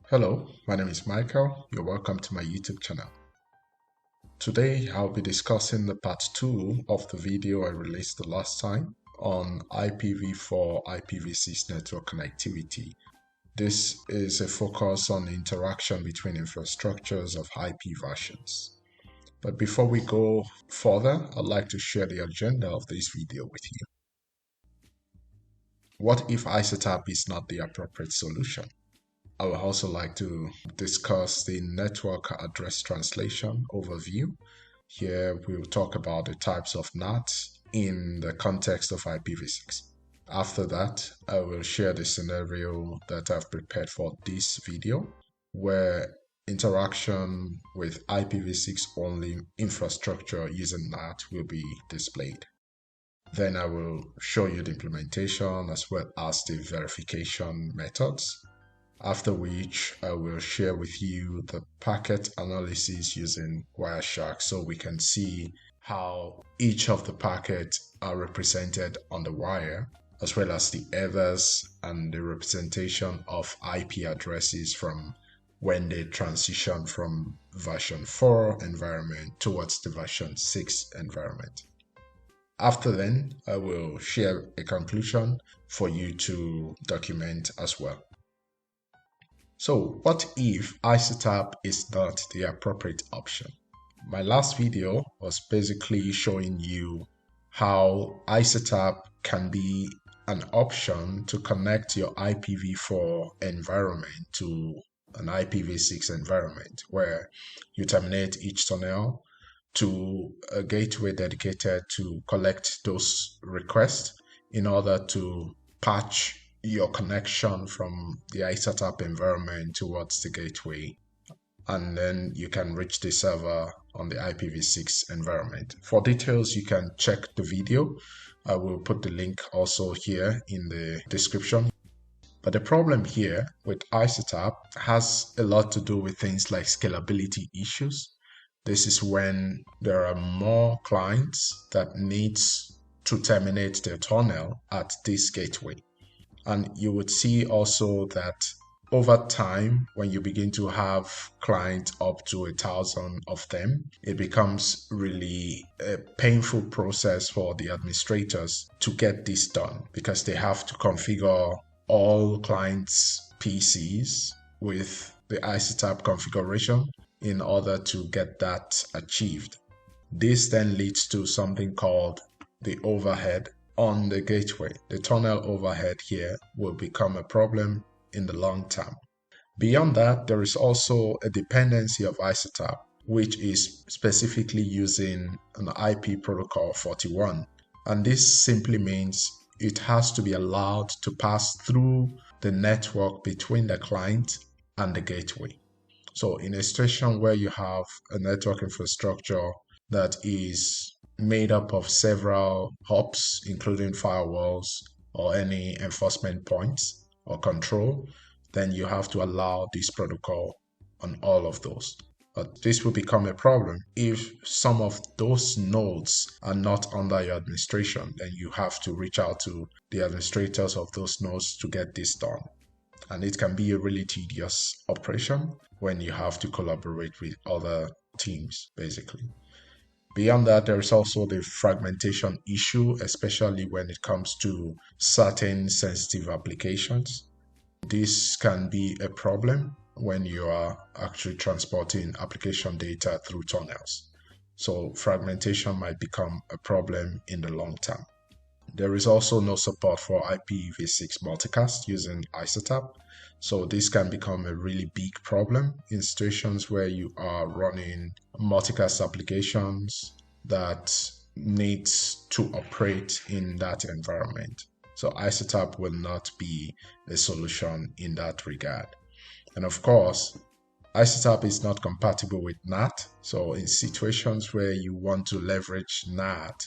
Hello, my name is Michael. You're welcome to my YouTube channel. Today I'll be discussing the part 2 of the video I released the last time on IPv4 IPv6 network connectivity. This is a focus on the interaction between infrastructures of IP versions. But before we go further, I'd like to share the agenda of this video with you. What if ISOTAP is not the appropriate solution? I would also like to discuss the network address translation overview. Here we will talk about the types of NAT in the context of IPv6. After that, I will share the scenario that I've prepared for this video, where interaction with IPv6 only infrastructure using NAT will be displayed. Then I will show you the implementation as well as the verification methods. After which, I will share with you the packet analysis using Wireshark so we can see how each of the packets are represented on the wire, as well as the headers and the representation of IP addresses from when they transition from version 4 environment towards the version 6 environment. After then, I will share a conclusion for you to document as well. So what if ISOTAP is not the appropriate option? My last video was basically showing you how ISOTAP can be an option to connect your IPv4 environment to an IPv6 environment, where you terminate each tunnel to a gateway dedicated to collect those requests in order to patch your connection from the ISOTAP environment towards the gateway, and then you can reach the server on the IPv6 environment. For details, you can check the video. I will put the link also here in the description. But the problem here with ISOTAP has a lot to do with things like scalability issues. This is when there are more clients that needs to terminate their tunnel at this gateway. And you would see also that over time, when you begin to have clients up to 1,000 of them, it becomes really a painful process for the administrators to get this done, because they have to configure all clients' PCs with the ISOTAP configuration in order to get that achieved. This then leads to something called the overhead on the gateway. The tunnel overhead here will become a problem in the long term. Beyond that, there is also a dependency of ISOTAP, which is specifically using an IP protocol 41. And this simply means it has to be allowed to pass through the network between the client and the gateway. So in a situation where you have a network infrastructure that is made up of several hubs, including firewalls or any enforcement points or control, then you have to allow this protocol on all of those. But this will become a problem if some of those nodes are not under your administration. Then you have to reach out to the administrators of those nodes to get this done. And it can be a really tedious operation when you have to collaborate with other teams, basically. Beyond that, there is also the fragmentation issue, especially when it comes to certain sensitive applications. This can be a problem when you are actually transporting application data through tunnels. So fragmentation might become a problem in the long term. There is also no support for IPv6 multicast using ISOTAP. So this can become a really big problem in situations where you are running multicast applications that needs to operate in that environment. So ISOTAP will not be a solution in that regard. And of course, ISOTAP is not compatible with NAT. So in situations where you want to leverage NAT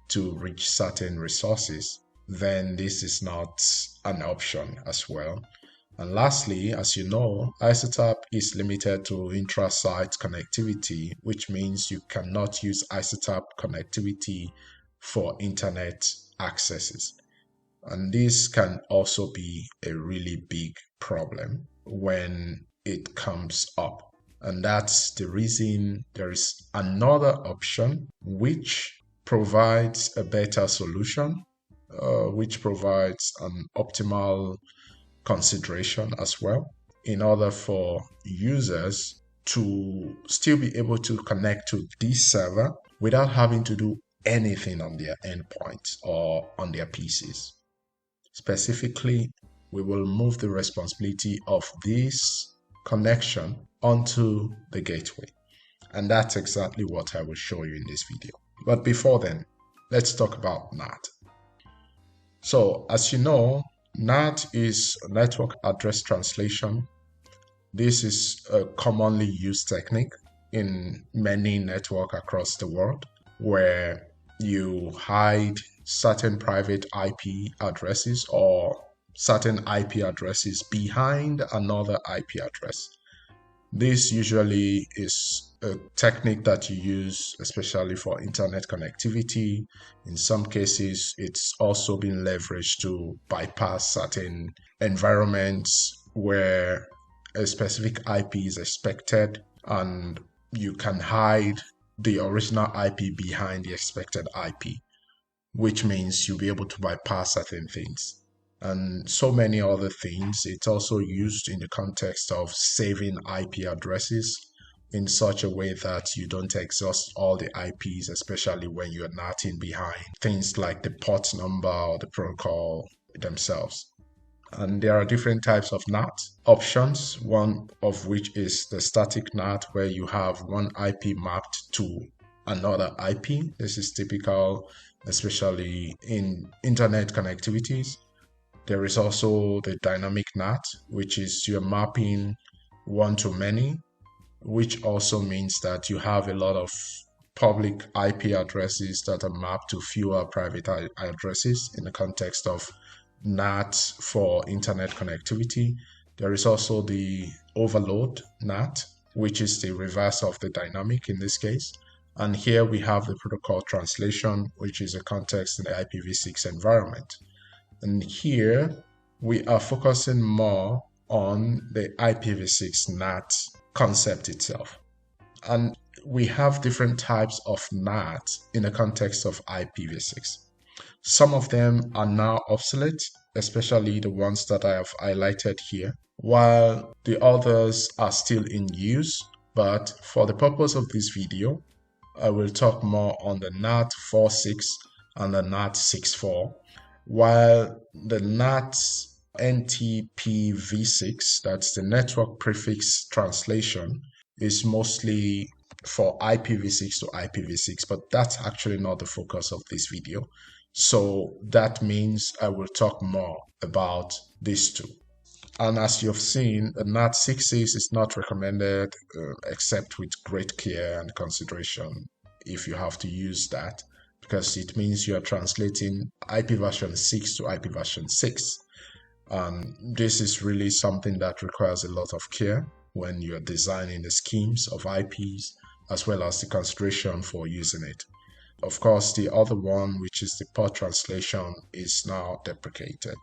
to reach certain resources, then this is not an option as well. And lastly, as you know, ISOTAP is limited to intra-site connectivity, which means you cannot use ISOTAP connectivity for internet accesses. And this can also be a really big problem when it comes up. And that's the reason there is another option which provides a better solution, which provides an optimal consideration as well, in order for users to still be able to connect to this server without having to do anything on their endpoints or on their PCs. Specifically, we will move the responsibility of this connection onto the gateway. And that's exactly what I will show you in this video. But before then, let's talk about NAT. So as you know, NAT is network address translation. This is a commonly used technique in many networks across the world where you hide certain private IP addresses or certain IP addresses behind another IP address. This usually is a technique that you use especially for internet connectivity. In some cases, it's also been leveraged to bypass certain environments where a specific IP is expected, and you can hide the original IP behind the expected IP, which means you'll be able to bypass certain things. And so many other things. It's also used in the context of saving IP addresses in such a way that you don't exhaust all the IPs, especially when you're NATing behind things like the port number or the protocol themselves. And there are different types of NAT options, one of which is the static NAT, where you have one IP mapped to another IP. This is typical, especially in internet connectivities. There is also the dynamic NAT, which is you're mapping one to many, which also means that you have a lot of public IP addresses that are mapped to fewer private addresses in the context of NAT for internet connectivity. There is also the overload NAT, which is the reverse of the dynamic in this case. And here we have the protocol translation, which is a context in the IPv6 environment. And here we are focusing more on the IPv6 NAT concept itself. And we have different types of NAT in the context of IPv6. Some of them are now obsolete, especially the ones that I have highlighted here, while the others are still in use. But for the purpose of this video, I will talk more on the NAT 4.6 and the NAT 6.4, while the NAT NTPv6, that's the network prefix translation, is mostly for IPv6 to IPv6, but that's actually not the focus of this video. So that means I will talk more about these two. And as you've seen, the NAT 6.6 is not recommended except with great care and consideration if you have to use that, because it means you are translating IP version 6 to IP version 6. And this is really something that requires a lot of care when you're designing the schemes of IPs, as well as the consideration for using it. Of course, the other one, which is the port translation, is now deprecated.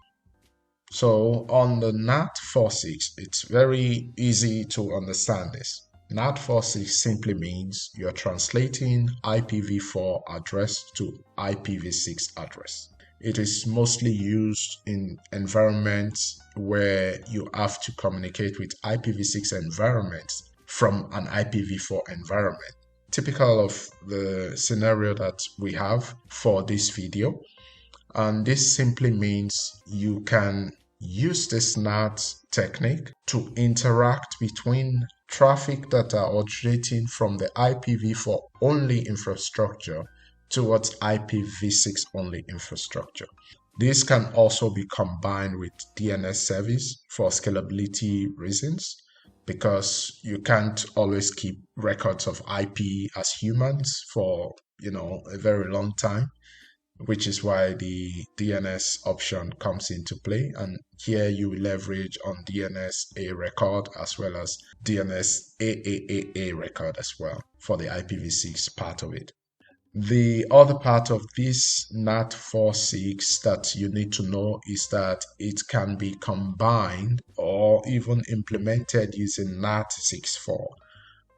So on the NAT 4.6, it's very easy to understand this. NAT 4.6 simply means you're translating IPv4 address to IPv6 address. It is mostly used in environments where you have to communicate with IPv6 environments from an IPv4 environment. Typical of the scenario that we have for this video. And this simply means you can use this NAT technique to interact between traffic that are originating from the IPv4 only infrastructure towards IPv6 only infrastructure. This can also be combined with DNS service for scalability reasons, because you can't always keep records of IP as humans for, a very long time, which is why the DNS option comes into play. And here you leverage on DNS A record as well as DNS AAAA record as well for the IPv6 part of it. The other part of this NAT 4.6 that you need to know is that it can be combined or even implemented using NAT 6.4,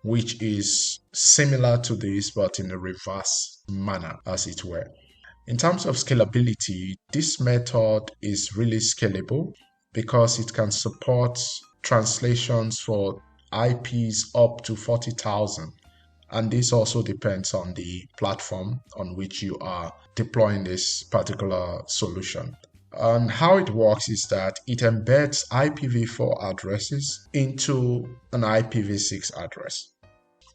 which is similar to this but in a reverse manner, as it were. In terms of scalability, this method is really scalable because it can support translations for IPs up to 40,000. And this also depends on the platform on which you are deploying this particular solution. And how it works is that it embeds IPv4 addresses into an IPv6 address,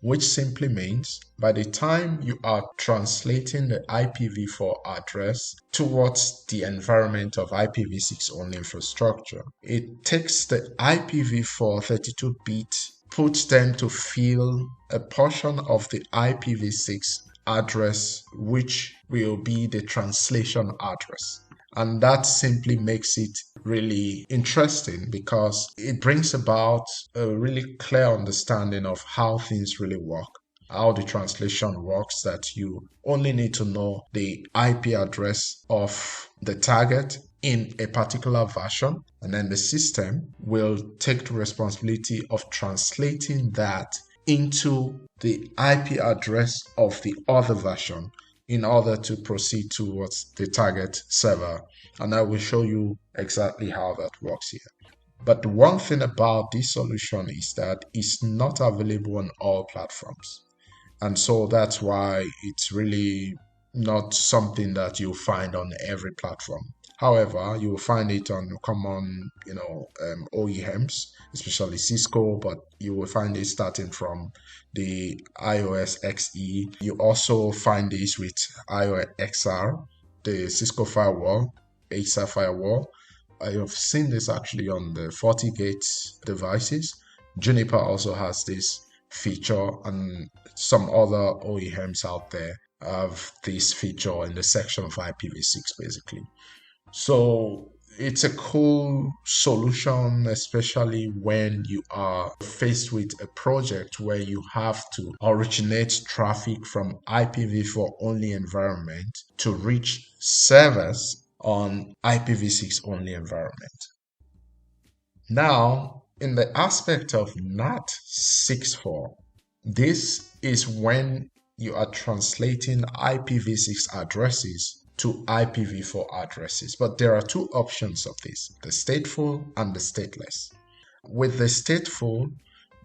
which simply means by the time you are translating the IPv4 address towards the environment of IPv6 only infrastructure, it takes the IPv4 32-bit, puts them to fill a portion of the IPv6 address, which will be the translation address. And that simply makes it really interesting because it brings about a really clear understanding of how things really work, how the translation works, that you only need to know the IP address of the target in a particular version, and then the system will take the responsibility of translating that into the IP address of the other version in order to proceed towards the target server. And I will show you exactly how that works here. But the one thing about this solution is that it's not available on all platforms. And so that's why it's really not something that you'll find on every platform. However, you will find it on common, OEMs, especially Cisco, but you will find it starting from the iOS XE. You also find this with iOS XR, the Cisco firewall, XR firewall. I have seen this actually on the FortiGate devices. Juniper also has this feature, and some other OEMs out there have this feature in the section of IPv6 basically. So it's a cool solution, especially when you are faced with a project where you have to originate traffic from IPv4 only environment to reach servers on IPv6 only environment. Now, in the aspect of NAT 6.4, this is when you are translating IPv6 addresses to IPv4 addresses. But there are two options of this, the stateful and the stateless. With the stateful,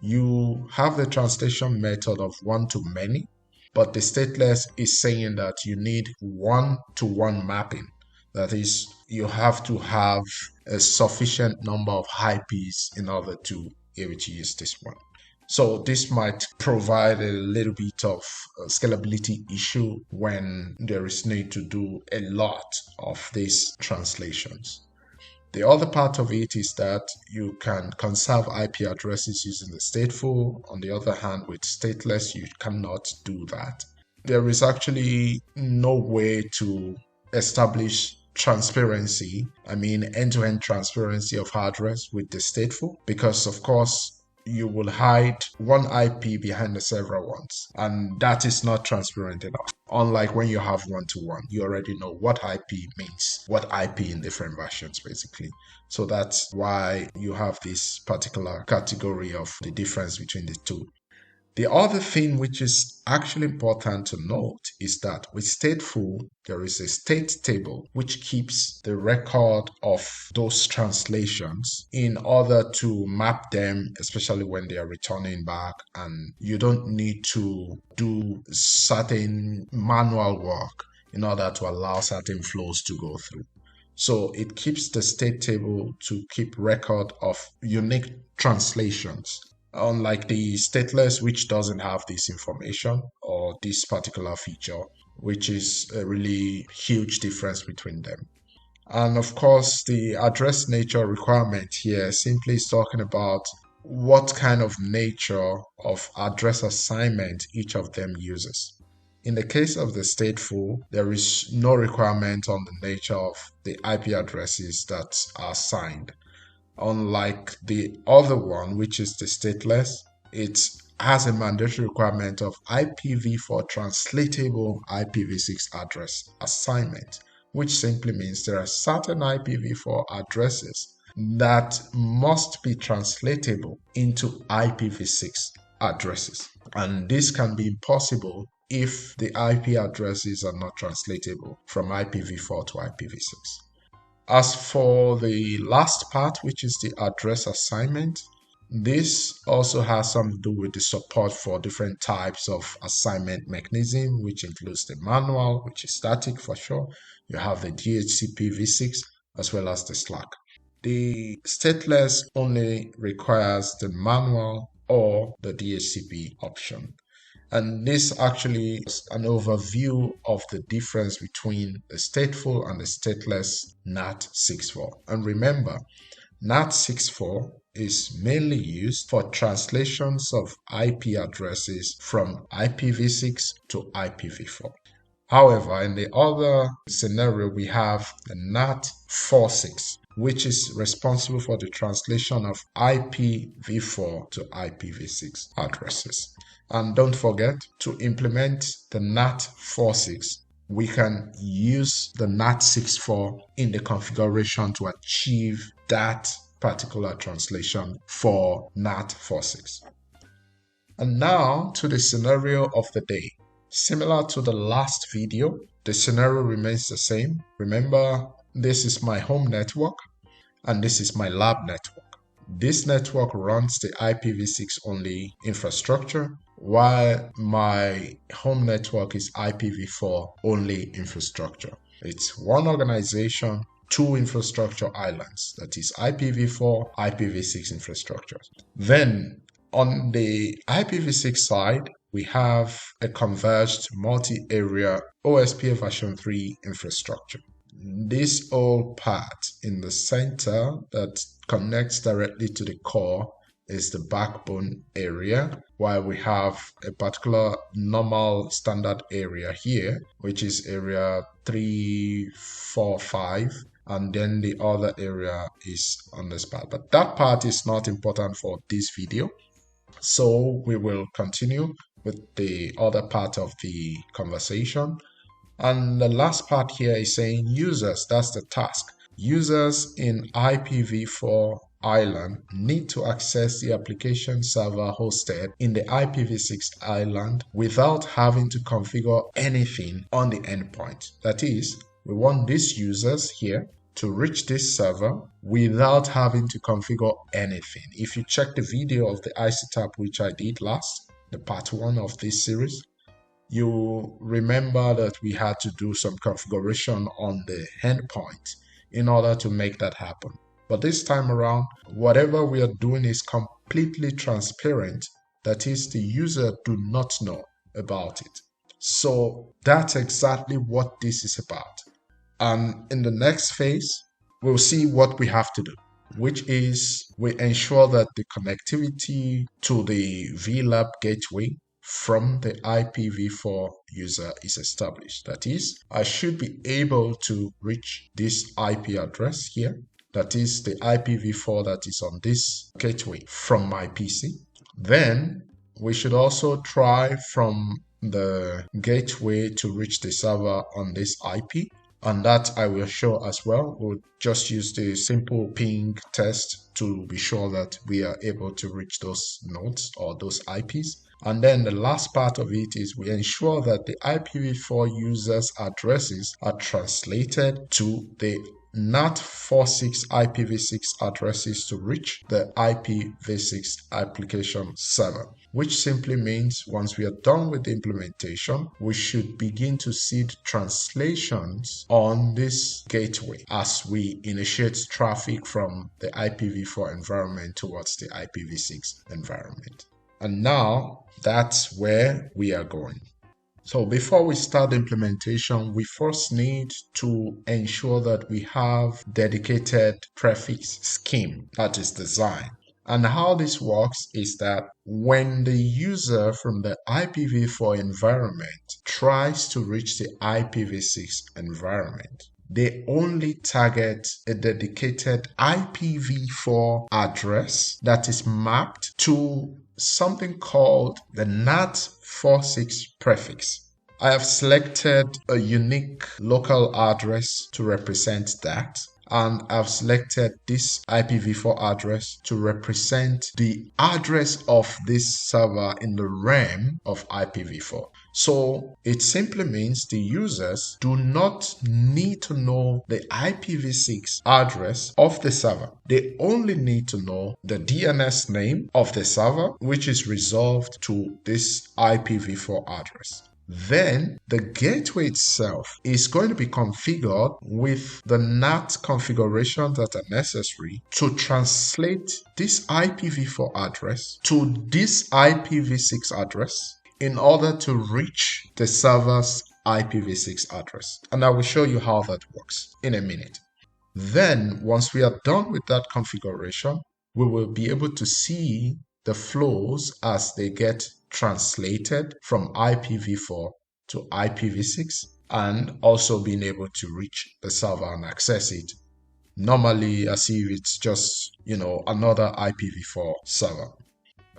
you have the translation method of one-to-many, but the stateless is saying that you need one-to-one mapping. That is, you have to have a sufficient number of IPs in order to be able to use this one. So this might provide a little bit of scalability issue when there is need to do a lot of these translations. The other part of it is that you can conserve IP addresses using the stateful. On the other hand, with stateless, you cannot do that. There is actually no way to establish transparency, end-to-end transparency of address with the stateful, because of course you will hide one IP behind the several ones, and that is not transparent enough. Unlike when you have one-to-one, you already know what IP means, what IP in different versions basically. So that's why you have this particular category of the difference between the two. The other thing which is actually important to note is that with stateful, there is a state table which keeps the record of those translations in order to map them, especially when they are returning back, and you don't need to do certain manual work in order to allow certain flows to go through. So it keeps the state table to keep record of unique translations, unlike the stateless, which doesn't have this information or this particular feature, which is a really huge difference between them. And of course, the address nature requirement here simply is talking about what kind of nature of address assignment each of them uses. In the case of the stateful, there is no requirement on the nature of the IP addresses that are assigned. Unlike the other one, which is the stateless, it has a mandatory requirement of IPv4 translatable IPv6 address assignment, which simply means there are certain IPv4 addresses that must be translatable into IPv6 addresses. And this can be impossible if the IP addresses are not translatable from IPv4 to IPv6. As for the last part, which is the address assignment, this also has something to do with the support for different types of assignment mechanism, which includes the manual, which is static for sure. You have the DHCP-v6 as well as the Slack. The stateless only requires the manual or the DHCP option. And this actually is an overview of the difference between the stateful and the stateless NAT 6.4. And remember, NAT 6.4 is mainly used for translations of IP addresses from IPv6 to IPv4. However, in the other scenario, we have the NAT 4.6, which is responsible for the translation of IPv4 to IPv6 addresses. And don't forget, to implement the NAT 4.6, we can use the NAT 6.4 in the configuration to achieve that particular translation for NAT 4.6. And now to the scenario of the day. Similar to the last video, the scenario remains the same. Remember, this is my home network and this is my lab network. This network runs the IPv6 only infrastructure, while my home network is IPv4 only infrastructure. It's one organization, two infrastructure islands, that is IPv4, IPv6 infrastructures. Then on the IPv6 side, we have a converged multi-area OSPF version 3 infrastructure. This old part in the center that connects directly to the core is the backbone area, while we have a particular normal standard area here, which is area 345, and then the other area is on this part. But that part is not important for this video, so we will continue with the other part of the conversation. And the last part here is saying users, that's the task. Users in IPv4 island need to access the application server hosted in the IPv6 island without having to configure anything on the endpoint. That is, we want these users here to reach this server without having to configure anything. If you check the video of the ICTAP, which I did last, the part 1 of this series, you remember that we had to do some configuration on the endpoint in order to make that happen. But this time around, whatever we are doing is completely transparent. That is, the user do not know about it. So that's exactly what this is about. And in the next phase, we'll see what we have to do, which is we ensure that the connectivity to the VLAB gateway from the IPv4 user is established. That is, I should be able to reach this IP address here. That is the IPv4 that is on this gateway from my PC. Then we should also try from the gateway to reach the server on this IP. And that I will show as well. We'll just use the simple ping test to be sure that we are able to reach those nodes or those IPs. And then the last part of it is we ensure that the IPv4 users' addresses are translated to the NAT 4.6 IPv6 addresses to reach the IPv6 application server, which simply means once we are done with the implementation, we should begin to see the translations on this gateway as we initiate traffic from the IPv4 environment towards the IPv6 environment. And now that's where we are going. So before we start the implementation, we first need to ensure that we have dedicated prefix scheme that is designed. And how this works is that when the user from the IPv4 environment tries to reach the IPv6 environment, they only target a dedicated IPv4 address that is mapped to something called the NAT46 prefix. I have selected a unique local address to represent that, and I've selected this IPv4 address to represent the address of this server in the realm of IPv4. So it simply means the users do not need to know the IPv6 address of the server. They only need to know the DNS name of the server, which is resolved to this IPv4 address. Then the gateway itself is going to be configured with the NAT configurations that are necessary to translate this IPv4 address to this IPv6 address in order to reach the server's IPv6 address. And I will show you how that works in a minute. Then, once we are done with that configuration, we will be able to see the flows as they get translated from IPv4 to IPv6, and also being able to reach the server and access it normally as if it's just, another IPv4 server.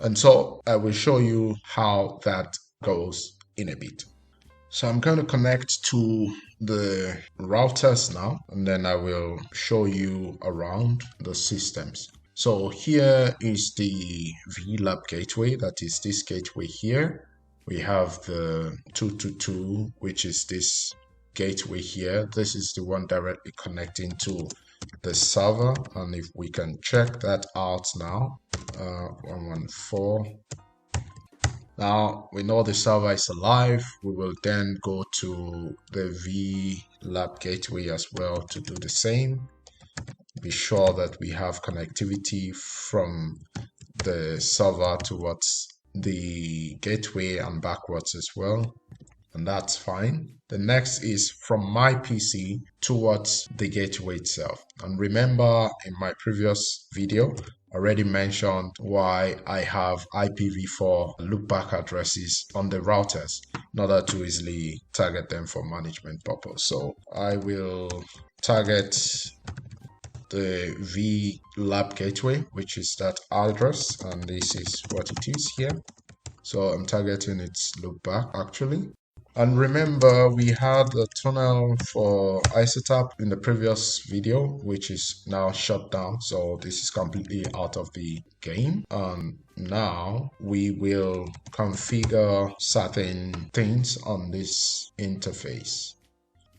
And so I will show you how that goes in a bit. So I'm going to connect to the routers now, and then I will show you around the systems. So here is the VLAB gateway, that is this gateway here. We have the 222, which is this gateway here. This is the one directly connecting to the server, and if we can check that out now, 114. Now we know the server is alive. We will then go to the VLAB gateway as well to do the same. Be sure that we have connectivity from the server towards the gateway and backwards as well. And that's fine. The next is from my PC towards the gateway itself. And remember, in my previous video, I already mentioned why I have IPv4 loopback addresses on the routers in order to easily target them for management purpose. So I will target the VLAB gateway, which is that address, and this is what it is here. So I'm targeting its loopback actually. And remember, we had a tunnel for ISOTAP in the previous video, which is now shut down. So this is completely out of the game. And now we will configure certain things on this interface.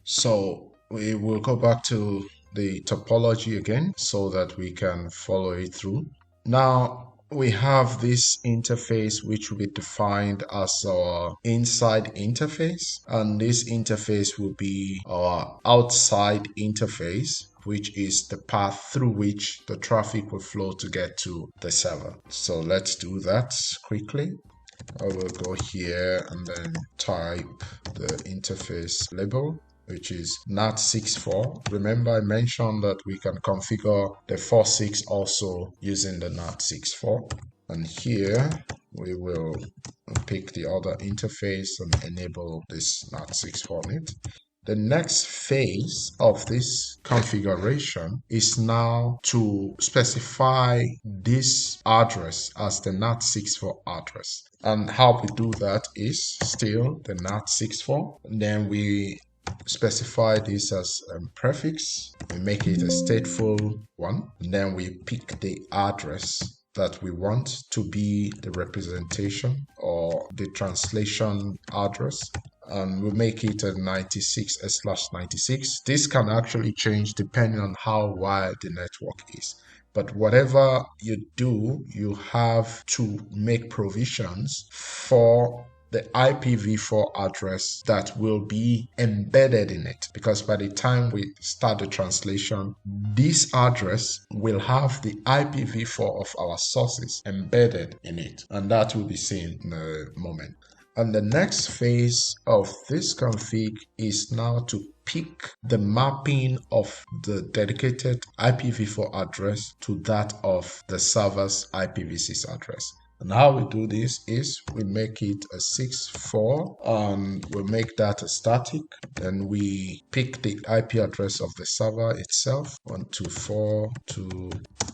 So we will go back to the topology again so that we can follow it through. Now, we have this interface which will be defined as our inside interface, and this interface will be our outside interface, which is the path through which the traffic will flow to get to the server. So let's do that quickly. I will go here and then type the interface label, which is NAT64. Remember, I mentioned that we can configure the 46 also using the NAT64. And here we will pick the other interface and enable this NAT64 on it. The next phase of this configuration is now to specify this address as the NAT64 address. And how we do that is still the NAT64. And then we specify this as a prefix. We make it a stateful one. And then we pick the address that we want to be the representation or the translation address. And we make it a 96/96. This can actually change depending on how wide the network is. But whatever you do, you have to make provisions for the IPv4 address that will be embedded in it, because by the time we start the translation, this address will have the IPv4 of our sources embedded in it, and that will be seen in a moment. And the next phase of this config is now to pick the mapping of the dedicated IPv4 address to that of the server's IPv6 address. And how we do this is we make it a 64 and we make that a static. Then we pick the IP address of the server itself, 124.2,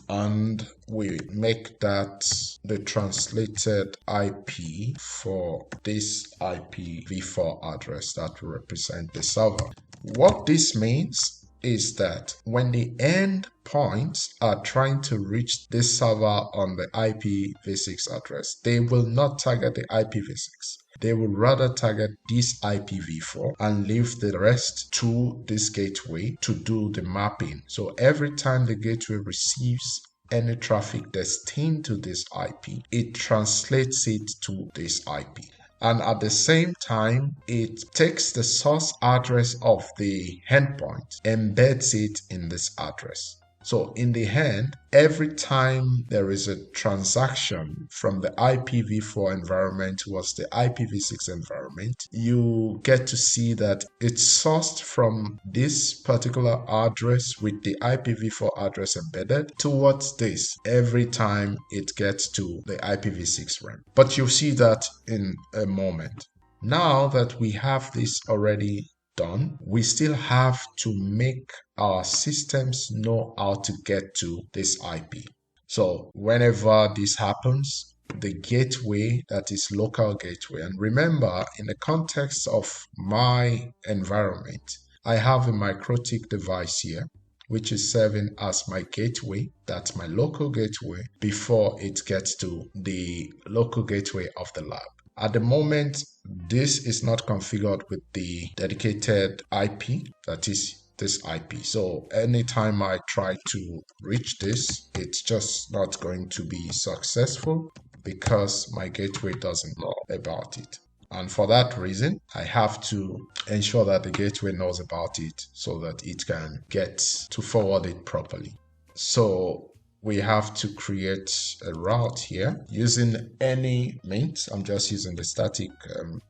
and we make that the translated IP for this IPv4 address that will represent the server. What this means is that when the endpoints are trying to reach this server on the IPv6 address, they will not target the IPv6. They will rather target this IPv4 and leave the rest to this gateway to do the mapping. So every time the gateway receives any traffic destined to this IP, it translates it to this IP. And at the same time, it takes the source address of the endpoint, embeds it in this address. So in the end, every time there is a transaction from the IPv4 environment towards the IPv6 environment, you get to see that it's sourced from this particular address with the IPv4 address embedded towards this every time it gets to the IPv6 realm. But you'll see that in a moment. Now that we have this already done, we still have to make our systems know how to get to this IP. So whenever this happens, the gateway, that is local gateway, and remember, in the context of my environment, I have a MikroTik device here, which is serving as my gateway, that's my local gateway, before it gets to the local gateway of the lab. At the moment, this is not configured with the dedicated IP, that is this IP. So anytime I try to reach this, it's just not going to be successful because my gateway doesn't know about it. And for that reason, I have to ensure that the gateway knows about it so that it can get to forward it properly. So we have to create a route here using any means. I'm just using the static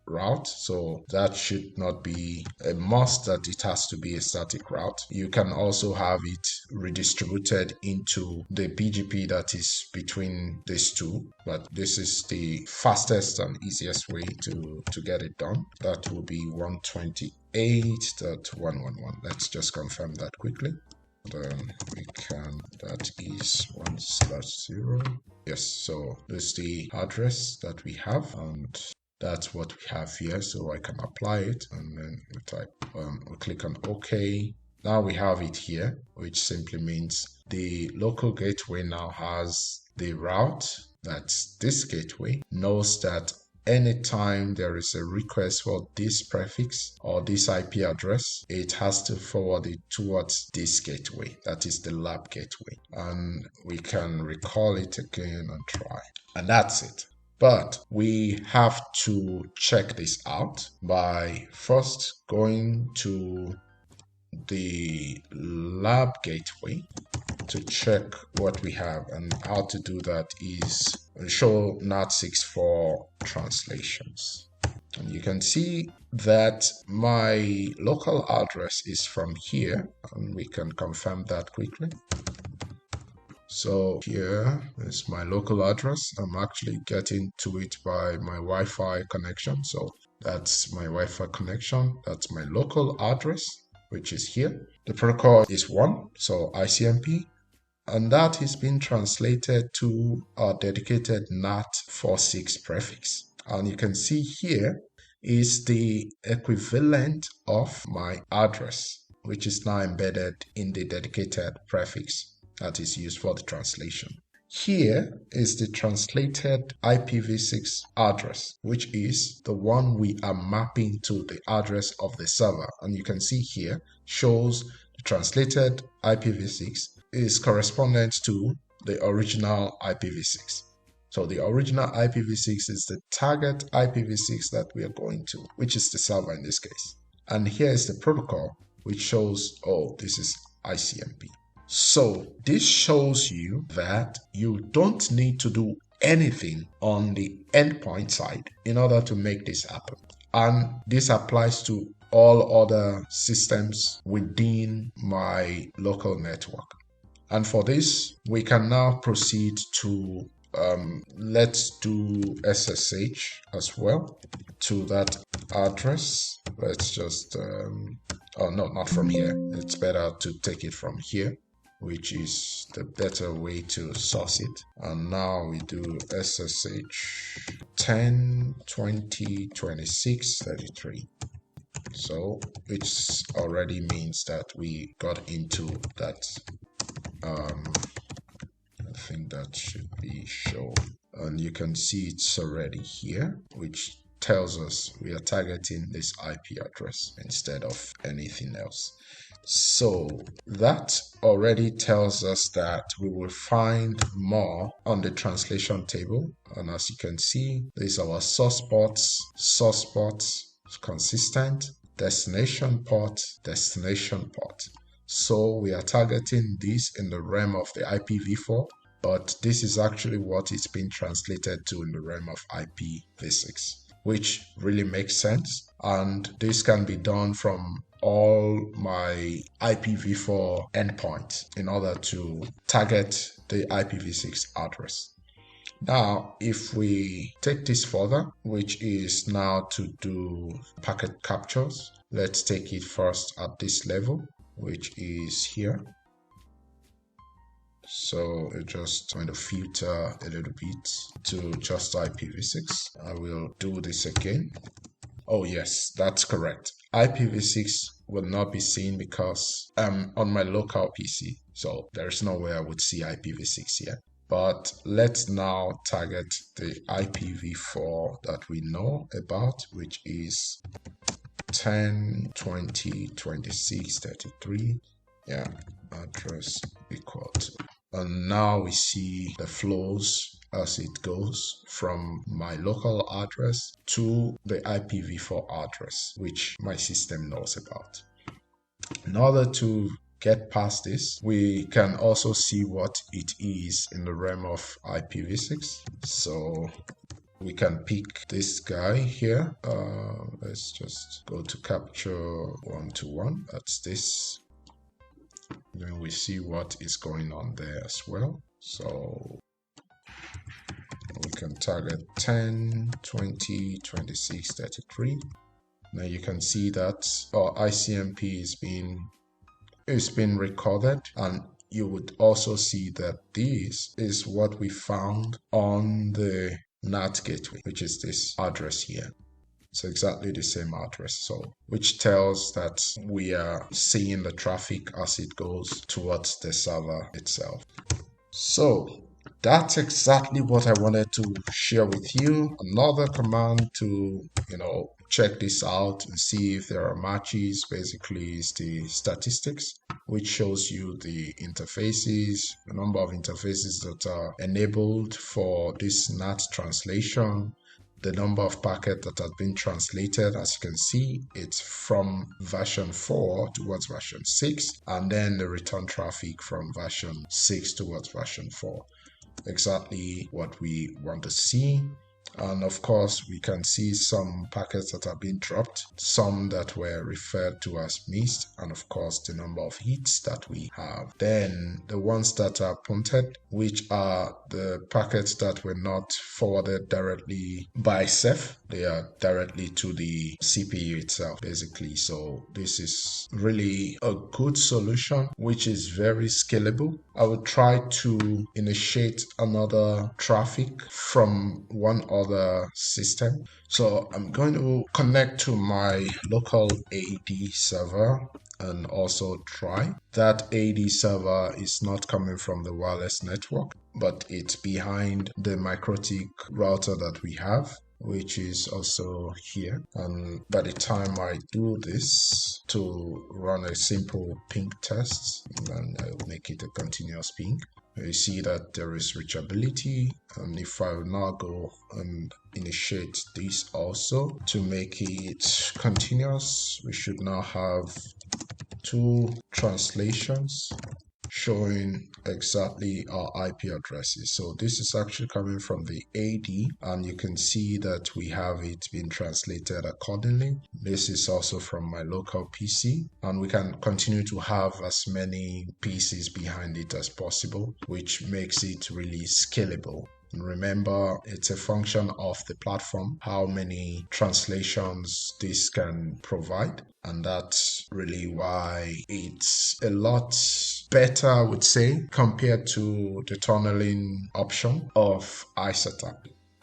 route, so that should not be a must that it has to be a static route. You can also have it redistributed into the BGP that is between these two, but this is the fastest and easiest way to get it done. That will be 128.111. Let's just confirm that quickly. Then we can, that is 1/0. Yes, so this is the address that we have, and that's what we have here. So I can apply it, and then we type, we click on OK. Now we have it here, which simply means the local gateway now has the route, that's this gateway, knows that anytime there is a request for this prefix or this IP address, it has to forward it towards this gateway, that is the lab gateway. And we can recall it again and try. And that's it. But we have to check this out by first going to the lab gateway to check what we have, and how to do that is show NAT6 for translations. And you can see that my local address is from here, and we can confirm that quickly. So here is my local address. I'm actually getting to it by my Wi-Fi connection. So that's my Wi-Fi connection. That's my local address, which is here. The protocol is 1, so ICMP. And that is being translated to our dedicated NAT46 prefix. And you can see here is the equivalent of my address, which is now embedded in the dedicated prefix that is used for the translation. Here is the translated IPv6 address, which is the one we are mapping to the address of the server. And you can see here shows the translated IPv6 is correspondent to the original IPv6. So the original IPv6 is the target IPv6 that we are going to, which is the server in this case. And here is the protocol, which shows, oh, this is ICMP. So this shows you that you don't need to do anything on the endpoint side in order to make this happen. And this applies to all other systems within my local network. And for this, we can now proceed to, let's do SSH as well to that address. Let's just, oh no, not from here. It's better to take it from here. which is the better way to source it. And now we do SSH 10, 20, 26, 33. So which already means that we got into that. I think that should be shown. And you can see it's already here, which tells us we are targeting this IP address instead of anything else. So that already tells us that we will find more on the translation table. And as you can see, these are our source ports, consistent, destination port. So we are targeting this in the realm of the IPv4, but this is actually what it's been translated to in the realm of IPv6, which really makes sense. And this can be done from all my IPv4 endpoints in order to target the IPv6 address. Now, if we take this further, which is now to do packet captures, let's take it first at this level, which is here. So we're just going to filter a little bit to just IPv6. I will do this again. Oh yes, that's correct. IPv6 will not be seen because I'm on my local PC. So there's no way I would see IPv6 here. But let's now target the IPv4 that we know about, which is 10, 20, 26, 33. Yeah, address equal to. And now we see the flows as it goes from my local address to the IPv4 address, which my system knows about. In order to get past this, we can also see what it is in the realm of IPv6. So we can pick this guy here. Let's just go to capture 1-to-1. That's this. Then we see what is going on there as well. So we can target 10, 20, 26, 33. Now you can see that our ICMP is being recorded, and you would also see that this is what we found on the NAT gateway, which is this address here. It's exactly the same address, so which tells that we are seeing the traffic as it goes towards the server itself. So that's exactly what I wanted to share with you. Another command to, check this out and see if there are matches basically is the statistics, which shows you the interfaces, the number of interfaces that are enabled for this NAT translation, the number of packets that have been translated. As you can see, it's from version 4 towards version 6, and then the return traffic from version 6 towards version 4. Exactly what we want to see. And of course, we can see some packets that have been dropped, some that were referred to as missed, and of course the number of hits that we have. Then the ones that are punted, which are the packets that were not forwarded directly by Ceph. They are directly to the CPU itself, basically. So this is really a good solution, which is very scalable. I will try to initiate another traffic from one other system. So I'm going to connect to my local AD server and also try. That AD server is not coming from the wireless network, but it's behind the MikroTik router that we have, which is also here. And by the time I do this to run a simple ping test, then I'll make it a continuous ping. You see that there is reachability, and if I will now go and initiate this also to make it continuous, we should now have 2 translations showing exactly our IP addresses. So this is actually coming from the AD, and you can see that we have it being translated accordingly. This is also from my local PC, and we can continue to have as many PCs behind it as possible, which makes it really scalable. And remember, it's a function of the platform, how many translations this can provide. And that's really why it's a lot better, I would say, compared to the tunneling option of ISATAP.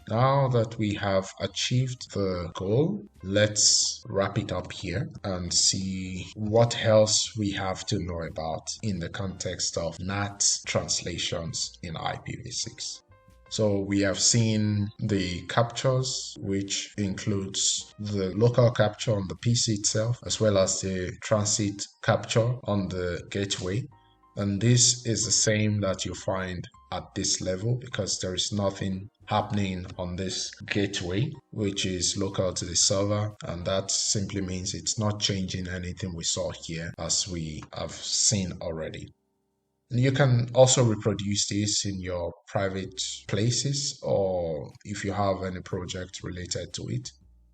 Now that we have achieved the goal, let's wrap it up here and see what else we have to know about in the context of NAT translations in IPv6. So we have seen the captures, which includes the local capture on the PC itself, as well as the transit capture on the gateway. And this is the same that you find at this level because there is nothing happening on this gateway, which is local to the server. And that simply means it's not changing anything we saw here as we have seen already. You can also reproduce this in your private places, or if you have any project related to it,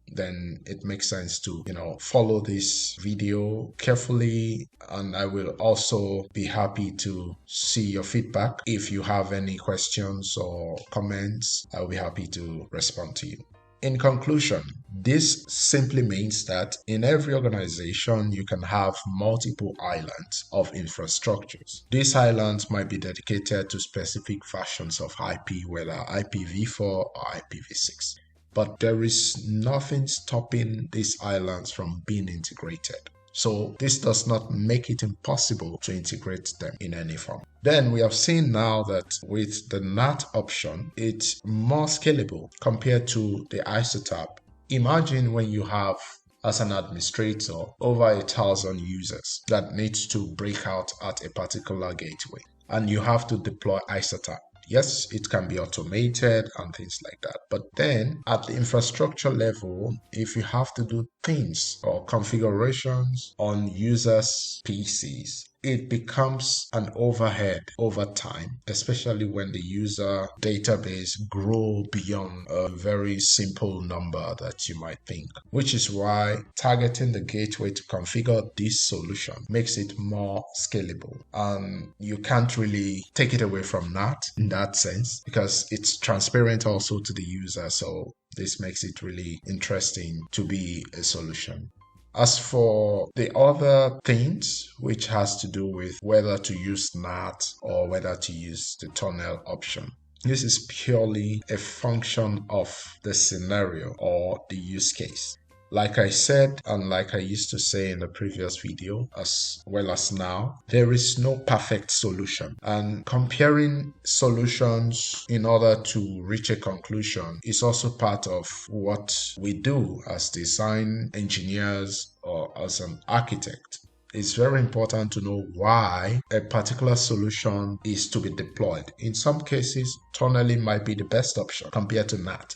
then it makes sense to, follow this video carefully. And I will also be happy to see your feedback. If you have any questions or comments, I'll be happy to respond to you. In conclusion, this simply means that in every organization, you can have multiple islands of infrastructures. These islands might be dedicated to specific versions of IP, whether IPv4 or IPv6. But there is nothing stopping these islands from being integrated. So this does not make it impossible to integrate them in any form. Then we have seen now that with the NAT option, it's more scalable compared to the ISATAP. Imagine when you have, as an administrator, over 1,000 users that needs to break out at a particular gateway, and you have to deploy ISATAP. Yes, it can be automated and things like that. But then at the infrastructure level, if you have to do things or configurations on users' PCs, it becomes an overhead over time, especially when the user database grow beyond a very simple number that you might think, which is why targeting the gateway to configure this solution makes it more scalable. And you can't really take it away from NAT in that sense because it's transparent also to the user. So this makes it really interesting to be a solution. As for the other things, which has to do with whether to use NAT or whether to use the tunnel option, this is purely a function of the scenario or the use case. Like I said, and like I used to say in the previous video, as well as now, there is no perfect solution. And comparing solutions in order to reach a conclusion is also part of what we do as design engineers or as an architect. It's very important to know why a particular solution is to be deployed. In some cases, tunneling might be the best option compared to NAT.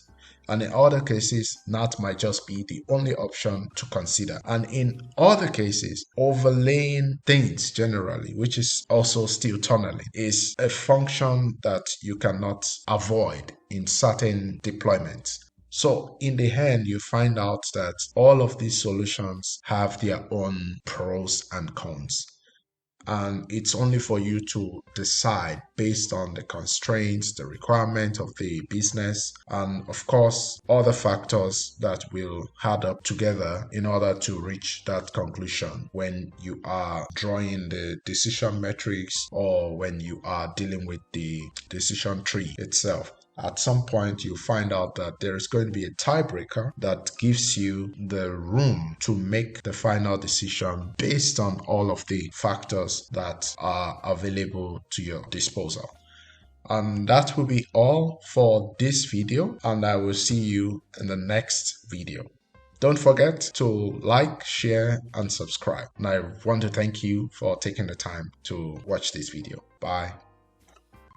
And in other cases, NAT might just be the only option to consider. And in other cases, overlaying things generally, which is also still tunneling, is a function that you cannot avoid in certain deployments. So in the end, you find out that all of these solutions have their own pros and cons. And it's only for you to decide based on the constraints, the requirement of the business, and of course, other factors that will add up together in order to reach that conclusion when you are drawing the decision metrics or when you are dealing with the decision tree itself. At some point, you find out that there is going to be a tiebreaker that gives you the room to make the final decision based on all of the factors that are available to your disposal. And that will be all for this video, and I will see you in the next video. Don't forget to like, share, and subscribe. And I want to thank you for taking the time to watch this video. Bye.